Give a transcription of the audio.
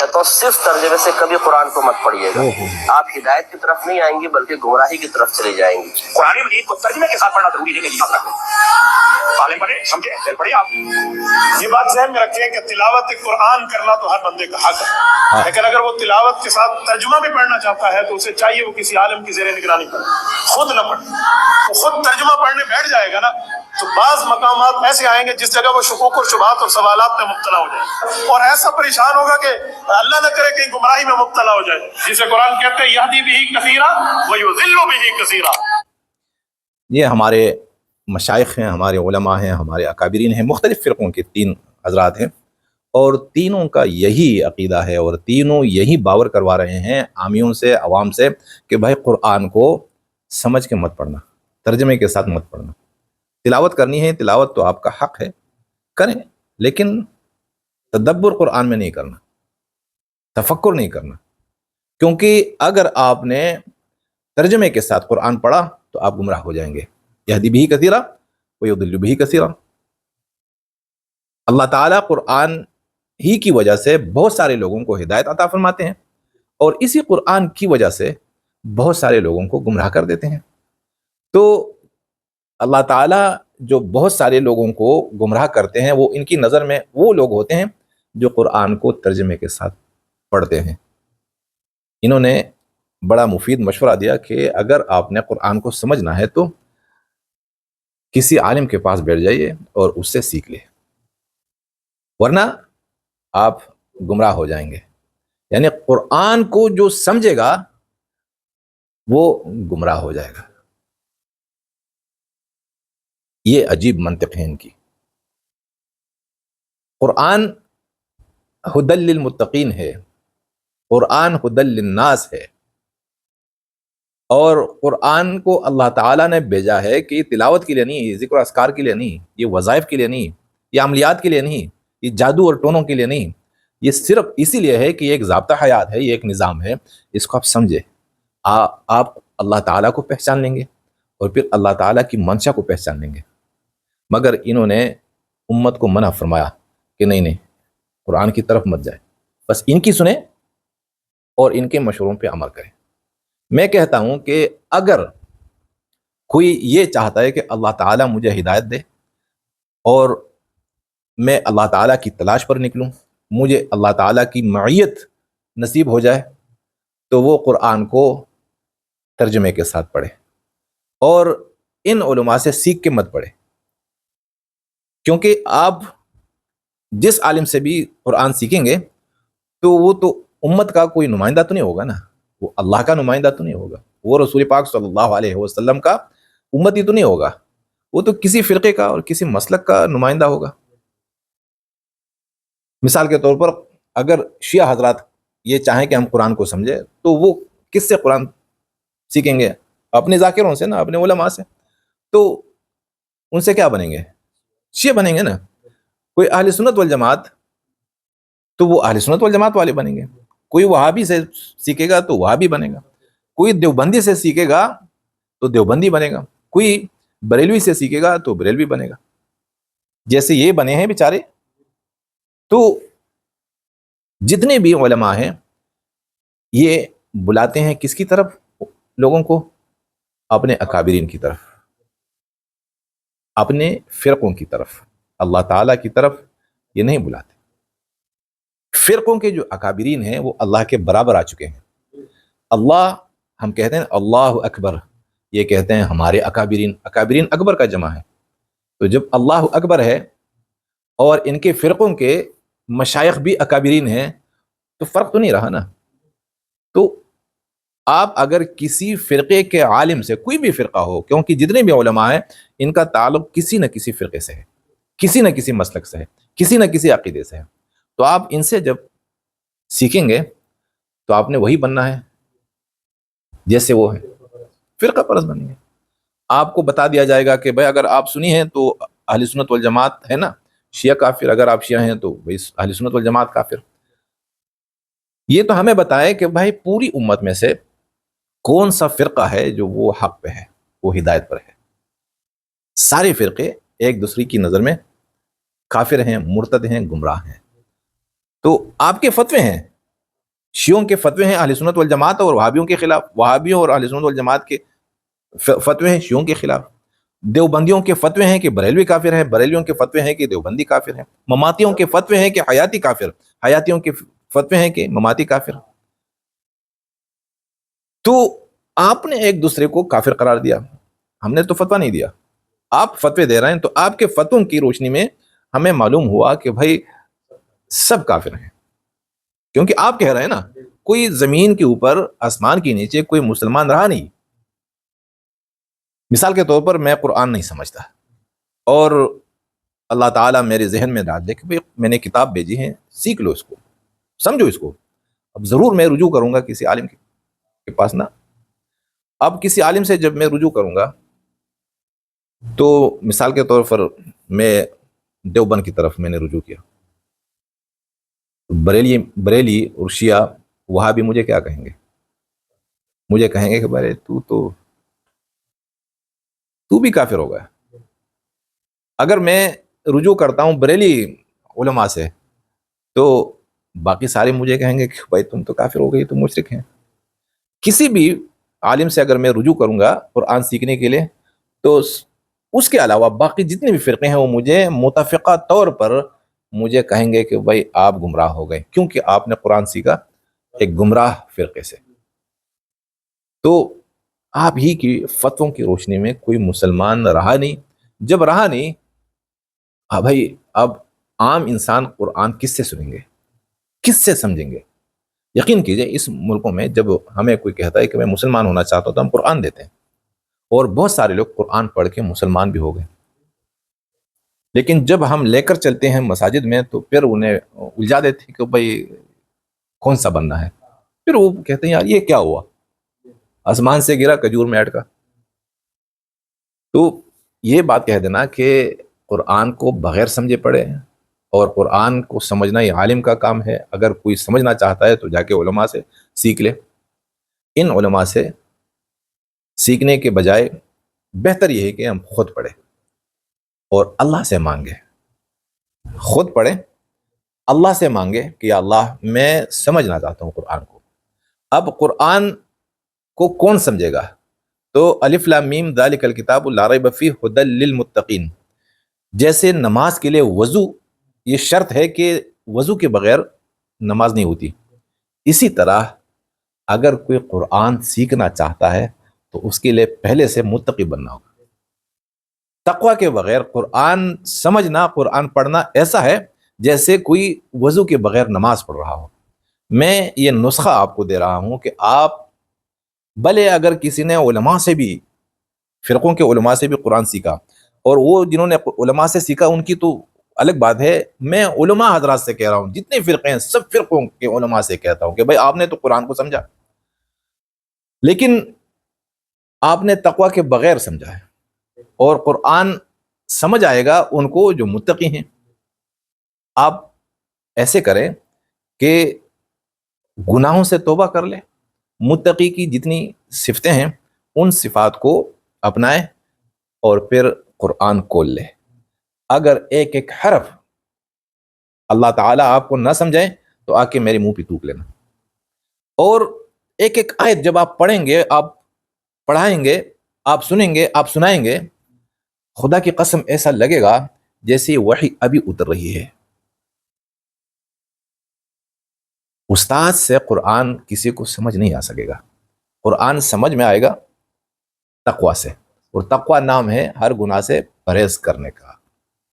कहता हूँ सिर्फ तर्जमे से कभी कुरान को मत पढ़िएगा, आप हिदायत की तरफ नहीं आएंगे बल्कि गुमराही की तरफ चले जाएंगे। कुरान मजीद को तर्जमे के साथ पढ़ना जरूरी है, याद रखें। आलिम पढ़े, समझे, फिर पढ़िए आप। ये बात ज़हन में रखें कि तिलावत कुरान करना तो हर बंदे का हक है, लेकिन अगर वो तिलावत के साथ तर्जुमा भी पढ़ना चाहता है तो उसे चाहिए वो किसी आलिम की ज़ेरे निगरानी पढ़े, खुद न पढ़े। वो खुद तर्जुमा पढ़ने बैठ जाएगा ना तो बाज़ मकामात ऐसे आएंगे जिस जगह वो शुकूक और शुबहात और सवालात में मुब्तला हो जाए और ऐसा परेशान होगा कि अल्लाह न करे कहीं गुमराही में मुब्तला हो जाए, जिसे कुरान कहते हैं यहदी बिही कसीरा व युज़िल्लु बिही कसीरा। ये हमारे मशाइख हैं, हमारे उलमा हैं, हमारे अकाबिरीन हैं, मुख्तलिफ़ फ़िरक़ों के 3 हज़रात हैं और तीनों का यही अक़ीदा है और तीनों यही बावर करवा रहे हैं आमियों से, अवाम से कि भाई कुरान को समझ के मत पढ़ना, तर्जमे के साथ मत पढ़ना। तिलावत करनी है, तिलावत तो आपका हक है, करें, लेकिन तदब्बुर कुरान में नहीं करना, तफक्कुर नहीं करना, क्योंकि अगर आपने तर्जमे के साथ कुरान पढ़ा तो आप गुमराह हो जाएंगे। यहदी बिही कसीरा व युदिल्लु बिही कसीरा। अल्लाह ताला कुरान ही की वजह से बहुत सारे लोगों को हिदायत अता फरमाते हैं और इसी कुरान की वजह से बहुत सारे लोगों को गुमराह कर देते हैं। तो अल्लाह ताला जो बहुत सारे लोगों को गुमराह करते हैं वो इनकी नज़र में वो लोग होते हैं जो कुरान को तर्जमे के साथ पढ़ते हैं। इन्होंने बड़ा मुफीद मशवरा दिया कि अगर आपने कुरान को समझना है तो किसी आलिम के पास बैठ जाइए और उससे सीख ले, वरना आप गुमराह हो जाएंगे। यानी कुरान को जो समझेगा वो गुमराह हो जाएगा। ये अजीब मंतिक है इनकी। कुरान हुदल लिल मुत्तकीन है, कुरान हुदल लिन्नास है और कुरान को अल्लाह ताला ने भेजा है कि तिलावत के लिए नहीं, ज़िक्र अस्कार के लिए नहीं, ये वज़ाइफ के लिए नहीं, ये अमलियात के लिए नहीं, ये जादू और टोनों के लिए नहीं, ये सिर्फ इसीलिए है कि ये एक ज़ाब्ता हयात है, ये एक निज़ाम है, इसको आप समझे। आप अल्लाह ताला को पहचान लेंगे और फिर अल्लाह ताला की मंशा को पहचान लेंगे। मगर इन्होंने उम्मत को मना फरमाया कि नहीं नहीं, कुरान की तरफ मत जाए, बस इनकी सुने और इनके मशवरों पे अमल करें। मैं कहता हूं कि अगर कोई ये चाहता है कि अल्लाह ताला मुझे हिदायत दे और मैं अल्लाह ताला की तलाश पर निकलूं, मुझे अल्लाह ताला की मईयत नसीब हो जाए, तो वो कुरान को तर्जमे के साथ पढ़े और इन उलमा से सीख के मत पढ़े, क्योंकि आप जिस आलिम से भी कुरान सीखेंगे तो वो तो उम्मत का कोई नुमाइंदा तो नहीं होगा ना, वो अल्लाह का नुमाइंदा तो नहीं होगा, वो रसूल पाक सल्लल्लाहु अलैहि वसल्लम का उम्मती तो नहीं होगा, वो तो किसी फ़िरक़े का और किसी मसलक का नुमाइंदा होगा। मिसाल के तौर पर अगर शिया हजरात ये चाहें कि हम कुरान को समझे तो वो किससे कुरान सीखेंगे? अपने ज़ाकिरों से ना, अपने उलमा से। तो उनसे क्या बनेंगे? शिया बनेंगे ना। कोई अहले सुन्नत वल जमात तो वो अहले सुन्नत वल जमात वाले बनेंगे, कोई वहाबी से सीखेगा तो वहाबी बनेगा, कोई देवबंदी से सीखेगा तो देवबंदी बनेगा, कोई बरेलवी से सीखेगा तो बरेलवी बनेगा। जैसे ये बने हैं बेचारे। तो जितने भी उलमा हैं ये बुलाते हैं किसकी तरफ? लोगों को अपने अकाबिरीन की तरफ, अपने फ़िरक़ों की तरफ, अल्लाह ताला की तरफ ये नहीं बुलाते। फ़िरक़ों के जो अकाबिरीन हैं वो अल्लाह के बराबर आ चुके हैं। अल्लाह, हम कहते हैं अल्लाह अकबर, ये कहते हैं हमारे अकाबिरीन। अकाबिरीन अकबर का जमा है। तो जब अल्लाह अकबर है और इनके फ़िरक़ों के मशाइख भी अकाबिरीन हैं तो फ़र्क तो नहीं रहा ना। तो आप अगर किसी फ़िरक़े के आलिम से, कोई भी फ़िरक़ा हो, क्योंकि जितने भी उलमा हैं इनका ताल्लुक़ किसी न किसी फ़िरक़े से है, किसी न किसी मसलक से है, किसी न किसी अक़ीदे से है, तो आप इनसे जब सीखेंगे तो आपने वही बनना है जैसे वो है, फ़िरक़ा परस्त बनेंगे। आपको बता दिया जाएगा कि भाई अगर आप सुन्नी हैं तो अहले सुन्नत वल जमात है ना, शिया काफिर, अगर आप शिया हैं तो भाई अहले सुन्नत वल जमात काफिर। ये तो हमें बताए कि भाई पूरी उम्मत में से कौन सा फ़िरक़ा है जो वो हक़ पे है, वो हिदायत पर है। सारे फ़िरक़े एक दूसरे की नज़र में काफिर हैं, मुर्तद हैं, गुमराह हैं। तो आपके फतवे हैं شیعوں کے فتوے ہیں اہل سنت والجماعت اور وہابیوں کے خلاف، وہابیوں اور اہل سنت والجماعت کے فتوے ہیں شیعوں کے خلاف، دیوبندیوں کے فتوے ہیں کہ بریلوی کافر ہیں، بریلویوں کے فتوے ہیں کہ دیوبندی کافر ہیں، مماتیوں کے فتوے ہیں کہ حیاتی کافر، حیاتیوں کے فتوے ہیں کہ مماتی کافر۔ تو آپ نے ایک دوسرے کو کافر قرار دیا، ہم نے تو فتویٰ نہیں دیا، آپ فتوے دے رہے ہیں۔ تو آپ کے فتووں کی روشنی میں ہمیں معلوم ہوا کہ بھائی سب کافر ہیں، کیونکہ آپ کہہ رہے ہیں نا کوئی زمین کے اوپر آسمان کے نیچے کوئی مسلمان رہا نہیں۔ مثال کے طور پر میں قرآن نہیں سمجھتا اور اللہ تعالیٰ میرے ذہن میں ڈال دے کہ میں نے کتاب بھیجی ہے، سیکھ لو اس کو، سمجھو اس کو۔ اب ضرور میں رجوع کروں گا کسی عالم کے پاس نا۔ اب کسی عالم سے جب میں رجوع کروں گا تو مثال کے طور پر میں دیوبند کی طرف میں نے رجوع کیا، بریلی اور شیعہ وہاں بھی مجھے کیا کہیں گے؟ مجھے کہیں گے کہ بھائی تو بھی کافر ہو گیا۔ اگر میں رجوع کرتا ہوں بریلی علماء سے تو باقی سارے مجھے کہیں گے کہ بھائی تم تو کافر ہو گئی، تم مشرک ہیں۔ کسی بھی عالم سے اگر میں رجوع کروں گا قرآن سیکھنے کے لیے تو اس کے علاوہ باقی جتنے بھی فرقے ہیں وہ مجھے متفقہ طور پر مجھے کہیں گے کہ بھائی آپ گمراہ ہو گئے، کیونکہ آپ نے قرآن سیکھا ایک گمراہ فرقے سے۔ تو آپ ہی کی فتووں کی روشنی میں کوئی مسلمان رہا نہیں۔ جب رہا نہیں بھائی اب عام انسان قرآن کس سے سنیں گے، کس سے سمجھیں گے؟ یقین کیجئے اس ملکوں میں جب ہمیں کوئی کہتا ہے کہ میں مسلمان ہونا چاہتا ہوں تو ہم قرآن دیتے ہیں، اور بہت سارے لوگ قرآن پڑھ کے مسلمان بھی ہو گئے۔ لیکن جب ہم لے کر چلتے ہیں مساجد میں تو پھر انہیں الجھا دیتے ہیں کہ بھائی کون سا بننا ہے، پھر وہ کہتے ہیں یار یہ کیا ہوا، آسمان سے گرا کھجور میں اٹکا۔ تو یہ بات کہہ دینا کہ قرآن کو بغیر سمجھے پڑھے، اور قرآن کو سمجھنا یہ عالم کا کام ہے۔ اگر کوئی سمجھنا چاہتا ہے تو جا کے علماء سے سیکھ لے۔ ان علماء سے سیکھنے کے بجائے بہتر یہ ہے کہ ہم خود پڑھیں اور اللہ سے مانگے، خود پڑھیں، اللہ سے مانگے کہ یا اللہ میں سمجھنا چاہتا ہوں قرآن کو۔ اب قرآن کو کون سمجھے گا؟ تو الف لام میم ذالک الکتاب لا ریب فیہ ھدی للمتقین، جیسے نماز کے لیے وضو یہ شرط ہے کہ وضو کے بغیر نماز نہیں ہوتی، اسی طرح اگر کوئی قرآن سیکھنا چاہتا ہے تو اس کے لیے پہلے سے متقی بننا ہوگا۔ تقوی کے بغیر قرآن سمجھنا، قرآن پڑھنا ایسا ہے جیسے کوئی وضو کے بغیر نماز پڑھ رہا ہو۔ میں یہ نسخہ آپ کو دے رہا ہوں کہ آپ بھلے اگر کسی نے علماء سے بھی، فرقوں کے علماء سے بھی قرآن سیکھا، اور وہ جنہوں نے علماء سے سیکھا ان کی تو الگ بات ہے، میں علماء حضرات سے کہہ رہا ہوں، جتنے فرقے ہیں سب فرقوں کے علماء سے کہتا ہوں کہ بھائی آپ نے تو قرآن کو سمجھا، لیکن آپ نے تقوی کے بغیر سمجھا ہے، اور قرآن سمجھ آئے گا ان کو جو متقی ہیں۔ آپ ایسے کریں کہ گناہوں سے توبہ کر لیں، متقی کی جتنی صفتیں ہیں ان صفات کو اپنائیں، اور پھر قرآن کھول لیں۔ اگر ایک ایک حرف اللہ تعالیٰ آپ کو نہ سمجھائیں تو آ کے میرے منہ پہ تھوک لینا، اور ایک ایک آیت جب آپ پڑھیں گے، آپ پڑھائیں گے، آپ سنیں گے، آپ سنائیں گے، خدا کی قسم ایسا لگے گا جیسے وحی ابھی اتر رہی ہے۔ استاد سے قرآن کسی کو سمجھ نہیں آ سکے گا، قرآن سمجھ میں آئے گا تقوی سے، اور تقوی نام ہے ہر گناہ سے پرہیز کرنے کا۔